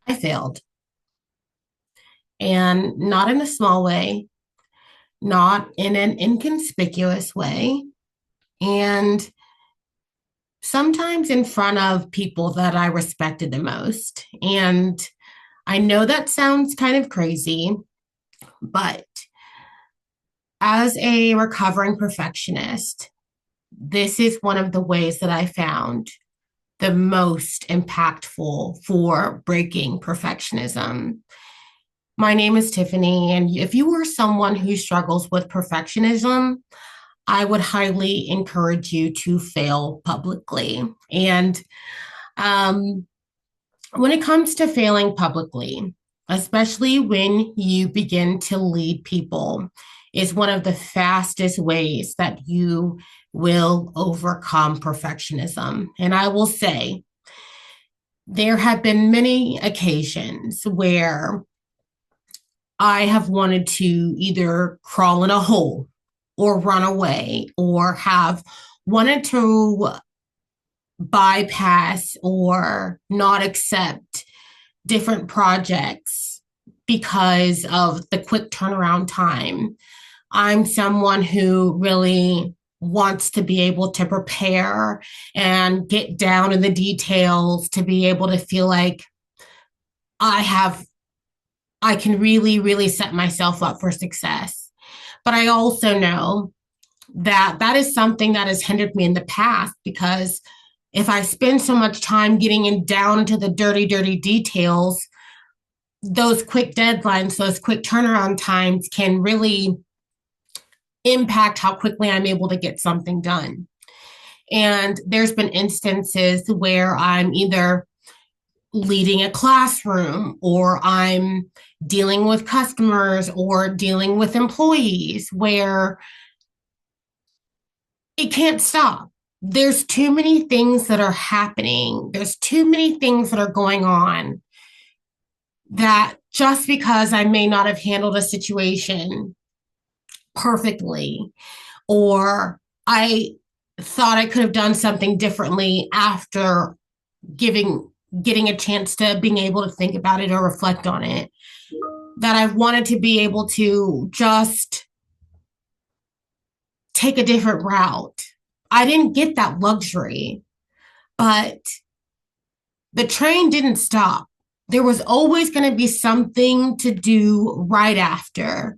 I failed, and not in a small way, not in an inconspicuous way, and sometimes in front of people that I respected the most. And I know that sounds kind of crazy, but as a recovering perfectionist, this is one of the ways that I found the most impactful for breaking perfectionism. My name is Tiffany, and if you are someone who struggles with perfectionism, I would highly encourage you to fail publicly. And um, when it comes to failing publicly, especially when you begin to lead people, is one of the fastest ways that you will overcome perfectionism. And I will say, there have been many occasions where I have wanted to either crawl in a hole or run away or have wanted to bypass or not accept different projects because of the quick turnaround time. I'm someone who really wants to be able to prepare and get down in the details to be able to feel like I have I can really, really set myself up for success. But I also know that that is something that has hindered me in the past because if I spend so much time getting down into the dirty, dirty details, those quick deadlines, those quick turnaround times can really impact how quickly I'm able to get something done. And there's been instances where I'm either leading a classroom or I'm dealing with customers or dealing with employees where it can't stop. There's too many things that are happening. There's too many things that are going on that just because I may not have handled a situation perfectly or I thought I could have done something differently after giving getting a chance to being able to think about it or reflect on it, that I wanted to be able to just take a different route. I didn't get that luxury, but the train didn't stop. There was always going to be something to do right after.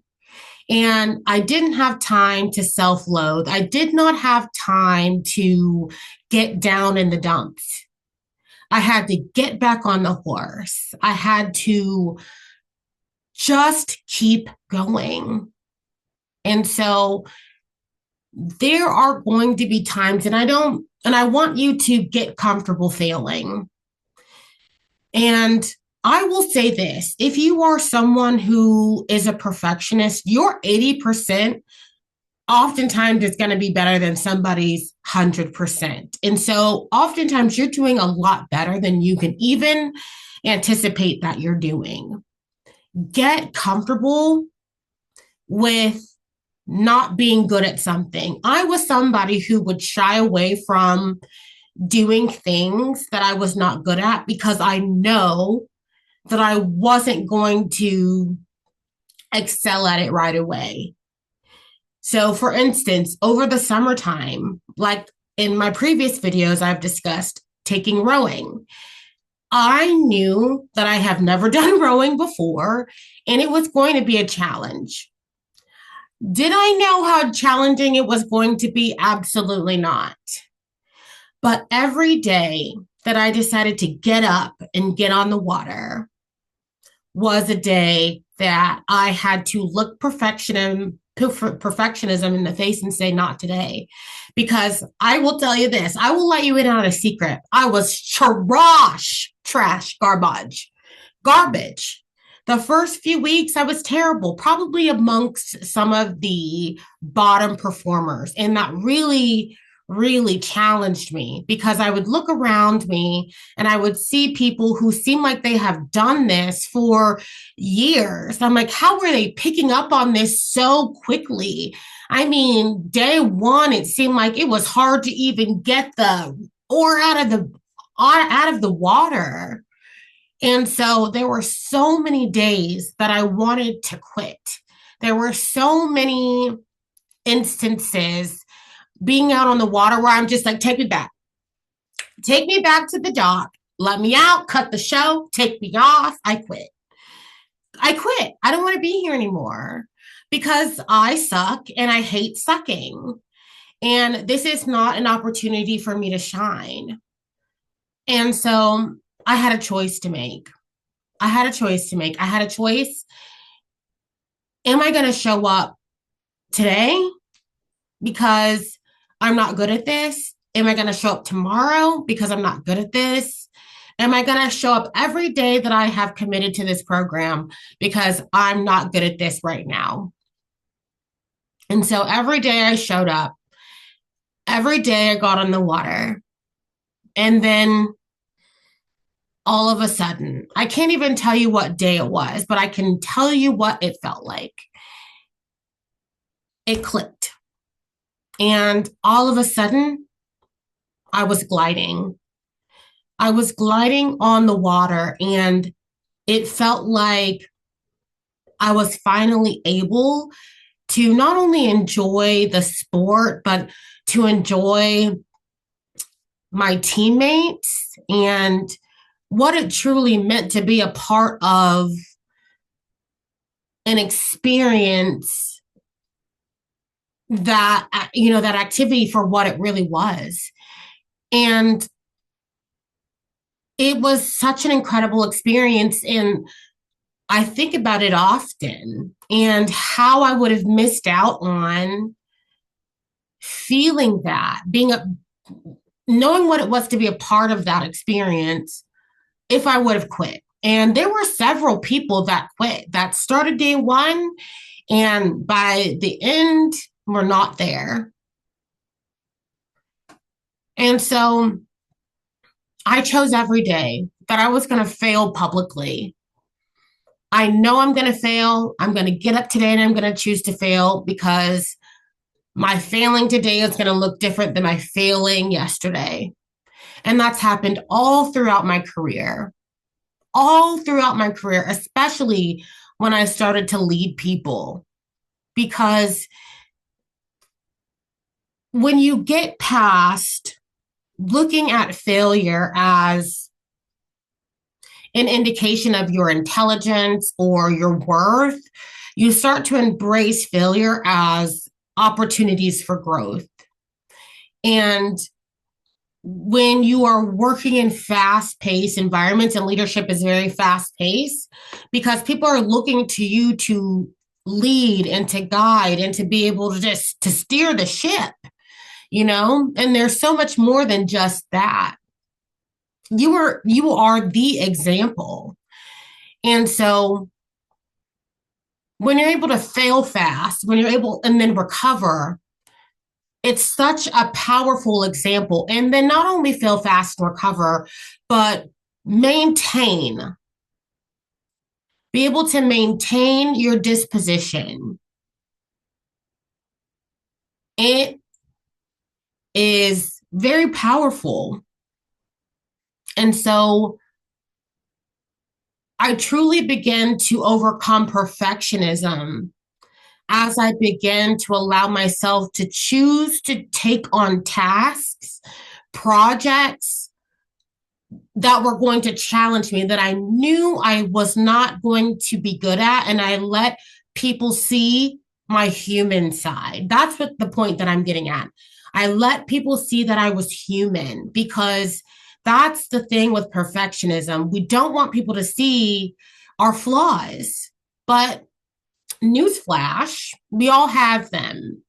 And I didn't have time to self loathe. I did not have time to get down in the dumps. I had to get back on the horse. I had to just keep going. And so there are going to be times, and I want you to get comfortable failing. And I will say this, if you are someone who is a perfectionist, your 80% oftentimes is going to be better than somebody's 100%. And so oftentimes you're doing a lot better than you can even anticipate that you're doing. Get comfortable with not being good at something. I was somebody who would shy away from doing things that I was not good at because I know that I wasn't going to excel at it right away. So, for instance, over the summertime, like in my previous videos, I've discussed taking rowing. I knew that I have never done rowing before, and it was going to be a challenge. Did I know how challenging it was going to be? Absolutely not. But every day that I decided to get up and get on the water was a day that I had to look perfectionism in the face and say, not today. Because I will tell you this, I will let you in on a secret. I was trash, garbage. The first few weeks, I was terrible, probably amongst some of the bottom performers. And that really, really challenged me because I would look around me and I would see people who seem like they have done this for years. I'm like, how are they picking up on this so quickly? I mean, day one, it seemed like it was hard to even get the oar out of the water. And so there were so many days that I wanted to quit. There were so many instances being out on the water where I'm just like, take me back to the dock, let me out, cut the show, take me off. I quit. I don't want to be here anymore because I suck and I hate sucking. And this is not an opportunity for me to shine. And so I had a choice to make. I had a choice to make. I had a choice. Am I going to show up today because I'm not good at this? Am I going to show up tomorrow because I'm not good at this? Am I going to show up every day that I have committed to this program because I'm not good at this right now? And so every day I showed up, every day I got on the water. And then all of a sudden, I can't even tell you what day it was, but I can tell you what it felt like. It clicked. And all of a sudden, I was gliding. I was gliding on the water, and it felt like I was finally able to not only enjoy the sport, but to enjoy my teammates and what it truly meant to be a part of an experience that, that activity for what it really was. And it was such an incredible experience. And I think about it often and how I would have missed out on feeling that, knowing what it was to be a part of that experience if I would have quit. And there were several people that quit that started day one, and by the end, were not there. And so I chose every day that I was going to fail publicly. I know I'm going to fail. I'm going to get up today and I'm going to choose to fail because my failing today is going to look different than my failing yesterday. And that's happened all throughout my career, especially when I started to lead people. Because when you get past looking at failure as an indication of your intelligence or your worth, you start to embrace failure as opportunities for growth. And when you are working in fast-paced environments, and leadership is very fast-paced because people are looking to you to lead and to guide and to be able to just to steer the ship, and there's so much more than just that. You are the example. And so when you're able to fail fast, when you're able and then recover, it's such a powerful example. And then not only fail fast and recover, but be able to maintain your disposition. It is very powerful. And so I truly began to overcome perfectionism as I began to allow myself to choose to take on tasks, projects that were going to challenge me, that I knew I was not going to be good at, and I let people see my human side. That's what the point that I'm getting at. I let people see that I was human, because that's the thing with perfectionism. We don't want people to see our flaws, but newsflash, we all have them.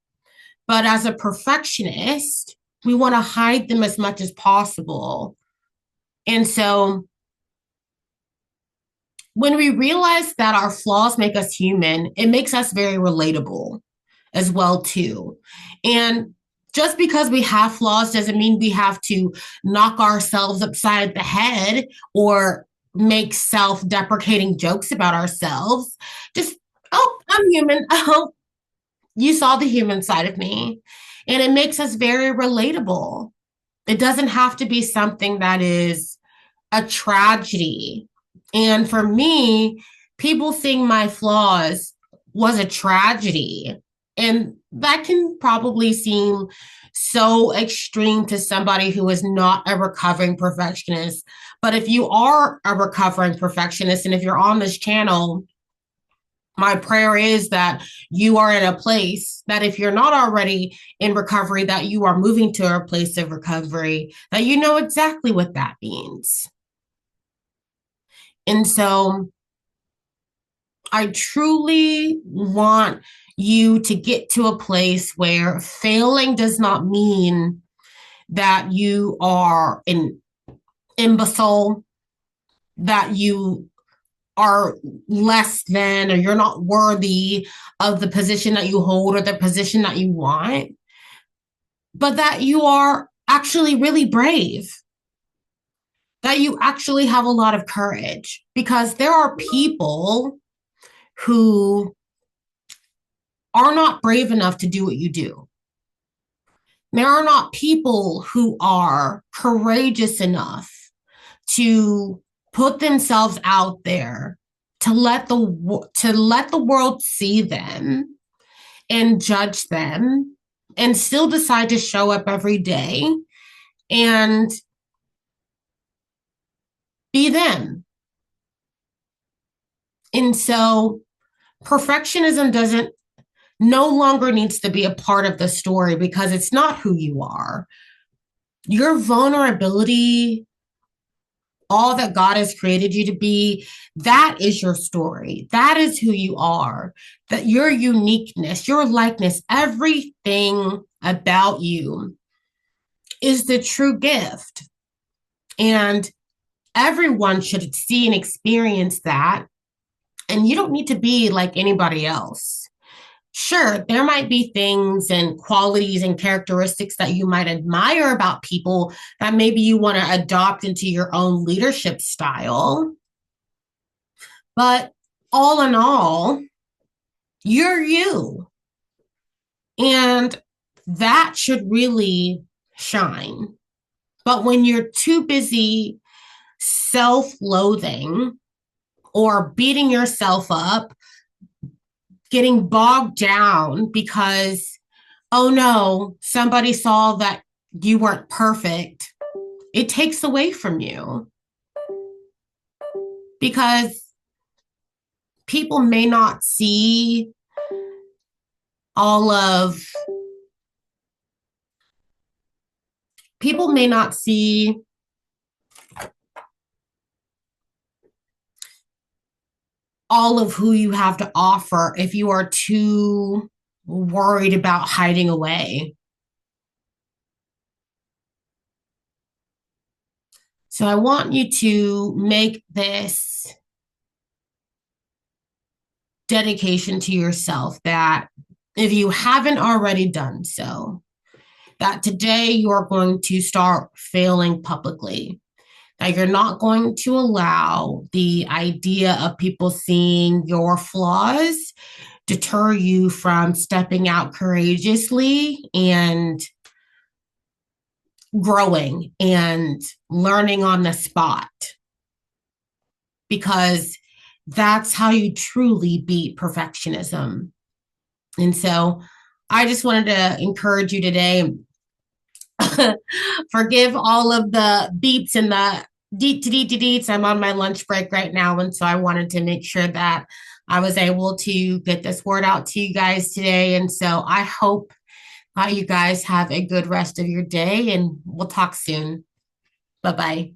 But as a perfectionist, we want to hide them as much as possible. And so when we realize that our flaws make us human, it makes us very relatable as well too. And just because we have flaws doesn't mean we have to knock ourselves upside the head or make self-deprecating jokes about ourselves. Just, oh, I'm human. Oh, you saw the human side of me. And it makes us very relatable. It doesn't have to be something that is a tragedy. And for me, people seeing my flaws was a tragedy. And that can probably seem so extreme to somebody who is not a recovering perfectionist. But if you are a recovering perfectionist and if you're on this channel, my prayer is that you are in a place that if you're not already in recovery, that you are moving to a place of recovery, that you know exactly what that means. And so I truly want you to get to a place where failing does not mean that you are an imbecile, that you are less than, or you're not worthy of the position that you hold or the position that you want, but that you are actually really brave, that you actually have a lot of courage, because there are people who are not brave enough to do what you do. There are not people who are courageous enough to put themselves out there to let the world see them and judge them and still decide to show up every day and be them. And so perfectionism doesn't no longer needs to be a part of the story because it's not who you are. Your vulnerability, all that God has created you to be, that is your story. That is who you are. That your uniqueness, your likeness, everything about you is the true gift. And everyone should see and experience that. And you don't need to be like anybody else. Sure, there might be things and qualities and characteristics that you might admire about people that maybe you want to adopt into your own leadership style. But all in all, you're you. And that should really shine. But when you're too busy self loathing or beating yourself up, getting bogged down because, oh no, somebody saw that you weren't perfect, it takes away from you because people may not see all of, people may not see all of who you have to offer if you are too worried about hiding away. So I want you to make this dedication to yourself that if you haven't already done so, that today you are going to start failing publicly, that you're not going to allow the idea of people seeing your flaws deter you from stepping out courageously and growing and learning on the spot, because that's how you truly beat perfectionism. And so I just wanted to encourage you today. Forgive all of the beeps and the deets. I'm on my lunch break right now. And so I wanted to make sure that I was able to get this word out to you guys today. And so I hope you guys have a good rest of your day and we'll talk soon. Bye bye.